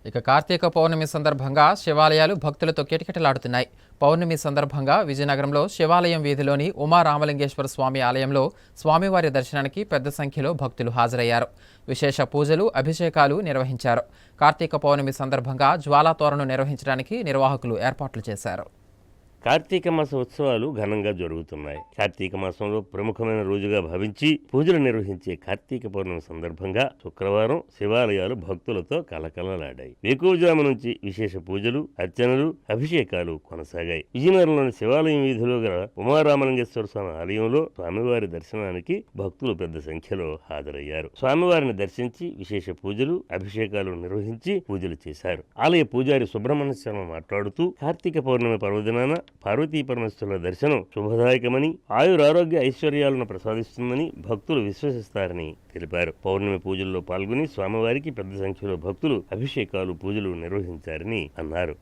ఇక కార్తీక పౌర్ణమి సందర్భంగా శివాలయాలు భక్తులతో కిటకిటలాడుతున్నాయి. పౌర్ణమి సందర్భంగా విజయనగరంలో శివాలయం వీధిలోని ఉమారామలింగేశ్వర స్వామి ఆలయంలో స్వామివారి దర్శనానికి పెద్ద సంఖ్యలో భక్తులు హాజరయ్యారు. విశేష పూజలు, అభిషేకాలు నిర్వహించారు. కార్తీక పౌర్ణమి సందర్భంగా జ్వాలా తోరణం నిర్వహించడానికి నిర్వాహకులు ఏర్పాట్లు చేశారు. కార్తీక మాస ఉత్సవాలు ఘనంగా జరుగుతున్నాయి. కార్తీక మాసంలో ప్రముఖమైన రోజుగా భావించి పూజలు నిర్వహించే కార్తీక పౌర్ణమి సందర్భంగా శుక్రవారం శివాలయాలు భక్తులతో కలకలలాడాయి. వేకువజాము నుంచి విశేష పూజలు, అర్చనలు, అభిషేకాలు కొనసాగాయి. విజయనగరంలోని శివాలయం వీధిలో గల ఉమారామలింగేశ్వర స్వామి ఆలయంలో స్వామివారి దర్శనానికి భక్తులు పెద్ద సంఖ్యలో హాజరయ్యారు. స్వామివారిని దర్శించి విశేష పూజలు, అభిషేకాలు నిర్వహించి పూజలు చేశారు. ఆలయ పూజారి సుబ్రహ్మణ్య శర్మ మాట్లాడుతూ కార్తీక పౌర్ణమి పర్వదినాన పార్వతీ పరమేశ్వరుల దర్శనం శుభదాయకమని, ఆయురారోగ్య ఐశ్వర్యాలను ప్రసాదిస్తుందని భక్తులు విశ్వసిస్తారని తెలిపారు. పౌర్ణమి పూజల్లో పాల్గొని స్వామివారికి పెద్ద సంఖ్యలో భక్తులు అభిషేకాలు, పూజలు నిర్వహించారని అన్నారు.